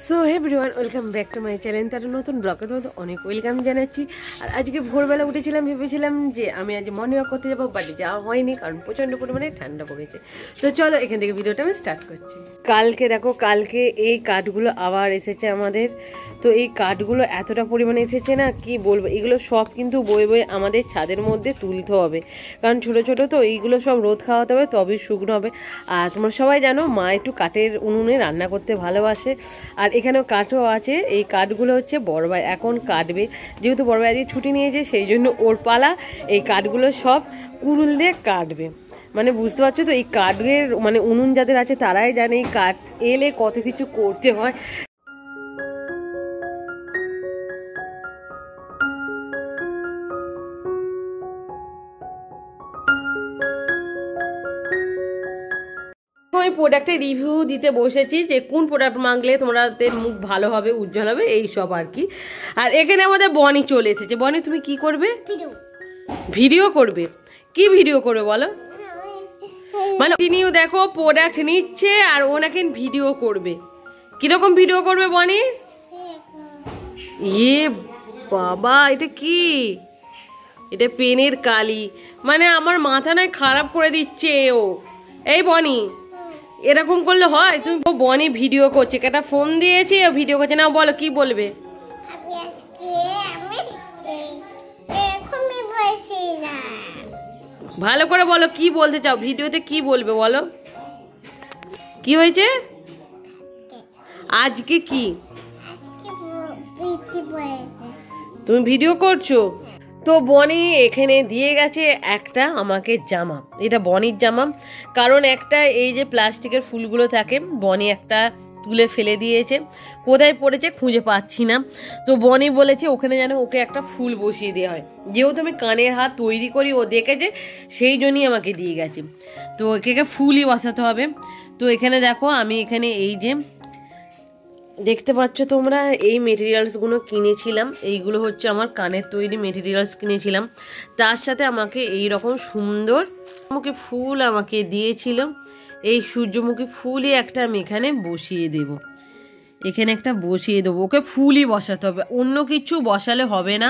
So everyone welcome back to my channel. তার নতুন ব্লগে তোমাদের অনেক ওয়েলকাম জানাচ্ছি। আর আজকে ভোরবেলা উঠেছিলাম, ভেবেছিলাম যে আমি আজ মর্নিং ওয়াক করতে যাবো, বাট যাওয়া হয়নি কারণ প্রচণ্ড পরিমাণে ঠান্ডা পড়েছে। তো চলো এখান থেকে ভিডিওটা আমি স্টার্ট করছি। কালকে দেখো, কালকে এই কাঠগুলো আবার এসেছে আমাদের। তো এই কাঠগুলো এতটা পরিমাণে এসেছে না কি বলবো, এগুলো সব কিন্তু বয়ে বয়ে আমাদের ছাদের মধ্যে তুলতে হবে, কারণ ছোটো ছোটো তো এইগুলো সব রোদ খাওয়াতে হবে তবেই শুকনো হবে। আর তোমরা সবাই জানো মা একটু কাঠের উনুনে রান্না করতে ভালোবাসে। আর এখানেও কাঠও আছে, এই কাঠগুলো হচ্ছে বড় ভাই এখন কাটবে, যেহেতু বড় ভাই আজকে ছুটি নিয়েছে সেই জন্য ওর পালা এই কাঠগুলো সব কুড়ুল দিয়ে কাটবে। মানে বুঝতে পারছো তো, এই কাঠের মানে উনুন যাদের আছে তারাই জানে এই কাঠ এলে কত কিছু করতে হয়। আমি প্রোডাক্টের রিভিউ দিতে বসেছি যে কোন প্রোডাক্ট মাগলে তোমাদের মুখ ভালো হবে, উজ্জ্বল হবে, এই সব আর কি। আর এখানে আমাদের বনি চলে এসেছে। বনি তুমি কি করবে? ভিডিও করবে। কি ভিডিও করবে বলো? মানে তিনিও দেখো প্রোডাক্ট নিচ্ছে আর ও নাকি ভিডিও করবে। কিরকম ভিডিও করবে বনি? ইয়ে বাবা, এটা কি? এটা পেনের কালি। মানে আমার মাথা নয় খারাপ করে দিচ্ছে ও। এই বনি, এরকম করলে হয়? তুমি বনি ভিডিও করছে, একটা ফোন দিয়েছি ও ভিডিও করছে না, বলো কি বলবে? ভালো করে বলো কি বলতে চাও, ভিডিওতে কি বলবে বলো? কি হয়েছে আজকে? কি তুমি ভিডিও করছো? তো বনি এখানে দিয়ে গেছে একটা আমাকে জামা, এটা বনির জামা। কারণ একটা এই যে প্লাস্টিকের ফুলগুলো থাকে, বনি একটা তুলে ফেলে দিয়েছে, কোথায় পড়েছে খুঁজে পাচ্ছি না। তো বনি বলেছে ওখানে যেন ওকে একটা ফুল বসিয়ে দেওয়া হয়, যেহেতু আমি কানের হাত তৈরি করি ও দেখেছে সেই জন্যই আমাকে দিয়ে গেছে। তো একে ফুলই বসাতে হবে। তো এখানে দেখো আমি এখানে এই যে দেখতে পাচ্ছ তোমরা, এই মেটেরিয়ালসগুলো কিনেছিলাম। এইগুলো হচ্ছে আমার কানের তৈরি মেটেরিয়ালস কিনেছিলাম। তার সাথে আমাকে এই রকম সুন্দর সূর্যমুখী ফুল আমাকে দিয়েছিল। এই সূর্যমুখী ফুলই একটা আমি এখানে বসিয়ে দেব, এখানে একটা বসিয়ে দেবো। ওকে ফুলই বসাতে হবে, অন্য কিছু বসালে হবে না।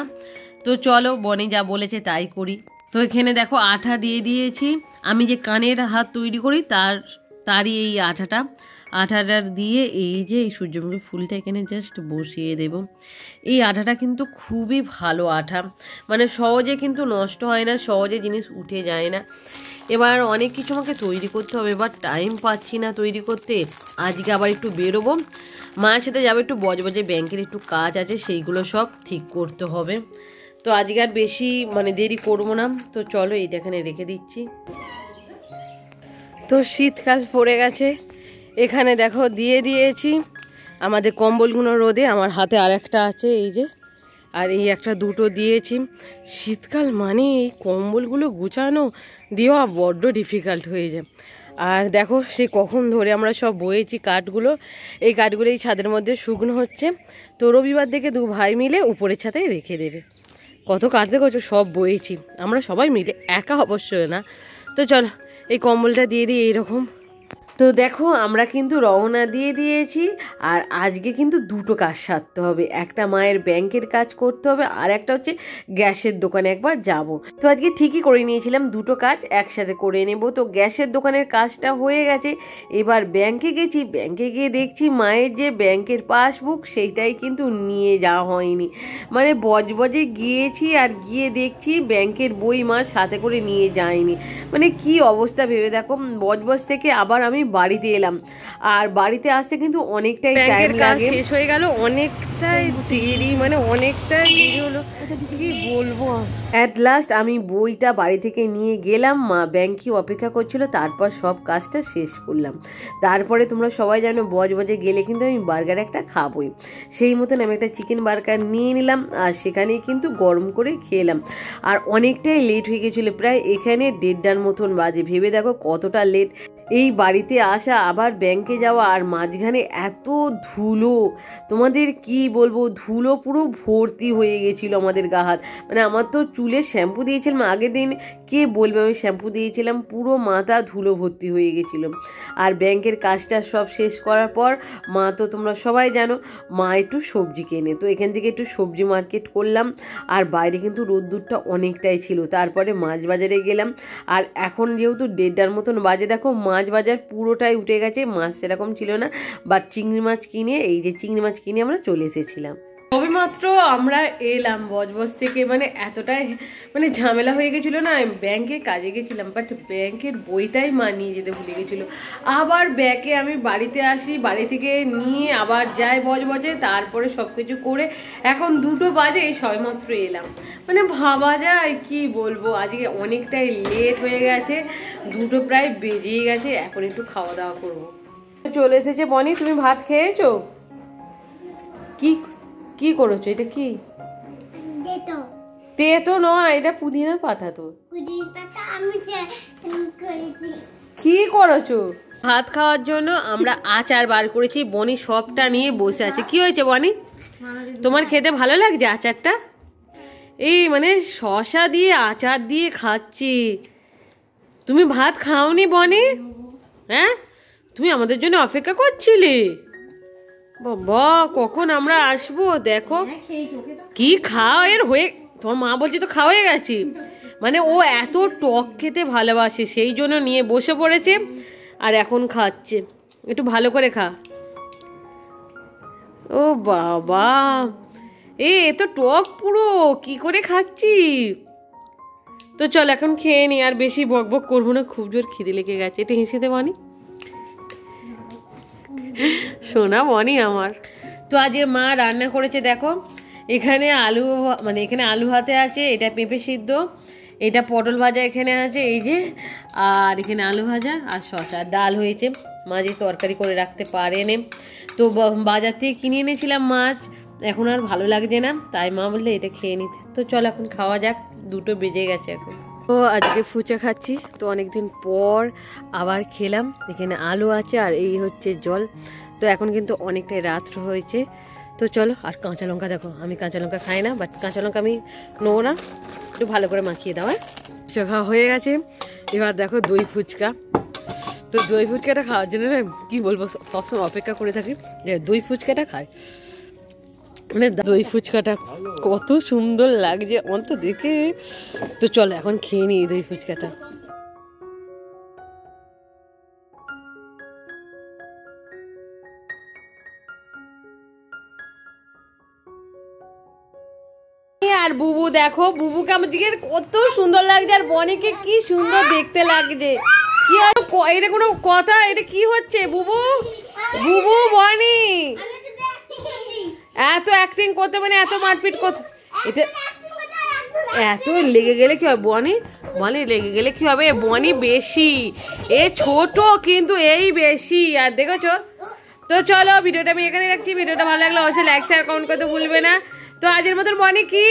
তো চলো বনি যা বলেছে তাই করি। তো এখানে দেখো আঠা দিয়ে দিয়েছি, আমি যে কানের হাত তৈরি করি তারই এই আঠাটা দিয়ে এই যে এই সূর্যমুখী ফুলটা এখানে জাস্ট বসিয়ে দেব। এই আঠাটা কিন্তু খুবই ভালো আঠা, মানে সহজে কিন্তু নষ্ট হয় না, সহজে জিনিস উঠে যায় না। এবার অনেক কিছু আমাকে তৈরি করতে হবে, এবার টাইম পাচ্ছি না তৈরি করতে। আজকে আবার একটু বেরোবো, মায়ের সাথে যাবো একটু বজবজে, ব্যাংকের একটু কাজ আছে সেইগুলো সব ঠিক করতে হবে। তো আজকে আর বেশি মানে দেরি করবো না। তো চলো এইটা এখানে রেখে দিচ্ছি। তো শীতকাল পড়ে গেছে, এখানে দেখো দিয়ে দিয়েছি আমাদের কম্বলগুলো রোদে। আমার হাতে আর একটা আছে এই যে, আর এই একটা দুটো দিয়েছি। শীতকাল মানে এই কম্বলগুলো গুছানো দেওয়া বড্ড ডিফিকাল্ট হয়ে যায়। আর দেখো সেই কখন ধরে আমরা সব বয়েছি কাঠগুলো, এই কাঠগুলো এই ছাদের মধ্যে শুকনো হচ্ছে। তো রবিবার থেকে দু ভাই মিলে উপরের ছাদে রেখে দেবে। কত কাঠ দেখো সব বয়েছি আমরা সবাই মিলে, একা অবশ্যই না। তো চলো এই কম্বলটা দিয়ে দিই এইরকম। তো দেখো আমরা কিন্তু রওনা দিয়ে দিয়েছি। আর আজকে কিন্তু দুটো কাজ সারতে হবে, একটা মায়ের ব্যাংকের কাজ করতে হবে, আর একটা হচ্ছে গ্যাসের দোকানে একবার যাব। তো আজকে ঠিকই করে নিয়েছিলাম, দুটো কাজ একসাথে করে নেব। তো গ্যাসের দোকানের কাজটা হয়ে গেছে, এবার ব্যাংকে গেছি। ব্যাংকে গিয়ে দেখছি মায়ের যে ব্যাংকের পাসবুক সেইটাই কিন্তু নিয়ে যাওয়া হয়নি। মানে বজবজে গিয়েছি আর গিয়ে দেখছি ব্যাংকের বই মার সাথে করে নিয়ে যায়নি। মানে কি অবস্থা ভেবে দেখো, বজবজ থেকে আবার আমি বাড়িতে এলাম, আর বাড়িতে আসতে কিন্তু অনেকটাই টাইম লাগে। শেষ হয়ে গেল, অনেকটাই দেরি, মানে অনেকটাই দেরি হলো, কি বলবো। অ্যাট লাস্ট আমি বইটা বাড়ি থেকে নিয়ে গেলাম, মা ব্যাংকে অপেক্ষা করছিল, তারপর সব কাজটা শেষ করলাম। তারপরে তোমরা সবাই জানো বজবজে গেলে কিন্তু আমি বার্গার একটা খাবই, সেই মতন আমি একটা চিকেন বার্গার নিয়ে নিলাম, আর সেখানেই কিন্তু গরম করে খেলাম। আর অনেকটাই লেট হয়ে গেছিলো, প্রায় এখানে 1:30টার মতন বাজে। ভেবে দেখো কতটা লেট, এই বাড়িতে আসা আবার ব্যাংকে যাওয়া, আর মাঝখানে এত ধুলো, তোমাদের কি বলবো, ধুলো পুরো ভর্তি হয়ে গেছিলো আমাদের গা হাত। মানে আমার তো চুলে শ্যাম্পু দিয়েছিলাম আগের দিন, কে বলবে, আমি শ্যাম্পু দিয়েছিলাম, পুরো মাথা ধুলো ভর্তি হয়ে গেছিলো। আর ব্যাংকের কাজটা সব শেষ করার পর মা তো তোমরা সবাই জানো মা একটু সবজি কেনে, তো এখান থেকে একটু সবজি মার্কেট করলাম। আর বাইরে কিন্তু রোদ্দুরটা অনেকটাই ছিল। তারপরে মাছ বাজারে গেলাম। আর এখন যেহেতু 1:30 মতন বাজে, দেখো মাছ বাজার পুরোটাই উঠে গেছে, মাছ সেরকম ছিল না। বা চিংড়ি মাছ কিনে, এই যে চিংড়ি মাছ কিনে আমরা চলে এসেছিলাম। তবে মাত্র আমরা এলাম বজবজ থেকে, মানে এতটাই মানে ঝামেলা হয়ে গেছিলো না। ব্যাংকে কাজে গেছিলাম, বাট ব্যাংকের বইটাই মা নিয়ে যেতে ভুলে গেছিলো। আবার ব্যাগে আমি বাড়িতে আসি, বাড়ি থেকে নিয়ে আবার যাই বজবজে, তারপরে সব কিছু করে এখন 2টো বাজে সবেমাত্র এলাম। মানে ভাবা যায় কি বলবো, আজকে অনেকটাই লেট হয়ে গেছে, 2টো প্রায় বেজেই গেছে। এখন একটু খাওয়া দাওয়া করবো। চলে এসেছে বনি, তুমি ভাত খেয়েছো? কি কি করেছো? এটা কি? তেতো নয়, এটা পুদিনার পাতা। তো কি করেছো? ভাত খাওয়ার জন্য আমরা আচার বার করেছি, বনি সবটা নিয়ে বসে আছে। কি হয়েছে বনি, তোমার খেতে ভালো লাগছে আচারটা? এই মানে শসা দিয়ে আচার দিয়ে খাচ্ছি। তুমি ভাত খাওনি বনি? হ্যাঁ, তুমি আমাদের জন্য অপেক্ষা করছিলে? বাবা কখন আমরা আসবো, দেখো কি খাও এর হয়ে। তোমার মা বলছে তো খাওয়া হয়ে গেছি। মানে ও এত টক খেতে ভালোবাসে, সেই জন্য নিয়ে বসে পড়েছে আর এখন খাচ্ছে। একটু ভালো করে খা। ও বাবা, এ তো টক পুরো, কি করে খাচ্ছি। তো চল এখন খেয়ে নি, আর বেশি বক বক করবো না, খুব জোর খিদে লেগে গেছে। এটা হেসে দে বনি, শোনা বনি আমার। তো আজ মা রান্না করেছে দেখো, এখানে আলু, মানে এখানে আলু ভাতে আছে, এটা পেঁপে সিদ্ধ, এটা পটল ভাজা এখানে আছে এই যে, আর এখানে আলু ভাজা আর শসা, ডাল হয়েছে। মা যে তরকারি করে রাখতে পারেনি, তো বাজার থেকে কিনে এনেছিলাম মাছ, এখন আর ভালো লাগছে না, তাই মা বললে এটা খেয়ে নিতে। তো চল এখন খাওয়া যাক, 2টো বেজে গেছে এখন। তো আজকে ফুচকা খাচ্ছি, তো অনেকদিন পর আবার খেলাম। এখানে আলু আছে আর এই হচ্ছে জল। তো এখন কিন্তু অনেকটাই রাত্র হয়েছে, তো চলো। আর কাঁচা লঙ্কা দেখো, আমি কাঁচা লঙ্কা খাই না, বাট কাঁচা লঙ্কা আমি নেবো না, একটু ভালো করে মাখিয়ে দাও। ফুচকা খাওয়া হয়ে গেছে, এবার দেখো দই ফুচকা। তো দই ফুচকাটা খাওয়ার জন্য কি বলবো, সবসময় অপেক্ষা করে থাকি যে দই ফুচকাটা খাই। মানে দই ফুচকাটা কত সুন্দর লাগছে অন্ত দেখে। তো চলো এখন খেয়ে নিই দই ফুচকাটা। আর বুবু দেখো, বুবুকে আমার দিকে কত সুন্দর লাগছে, আর বনিকে কি সুন্দর দেখতে লাগছে। কি এটা কোনো কথা, এটা কি হচ্ছে বুবু? বুবু বনি এত অ্যাক্টিং করতে, মানে এত মারপিট করতে, এটা এত লেগে গেলে কি হবে বনি? বনি লেগে গেলে কি হবে? বনি বেশি, এ ছোট কিন্তু এই বেশি। আর দেখেছো? তো চলো ভিডিওটা আমি এখানে রাখছি। ভিডিওটা ভালো লাগলে অবশ্যই লাইক শেয়ার কমেন্ট করতে ভুলবে না। তো আজকের মতন বনি কি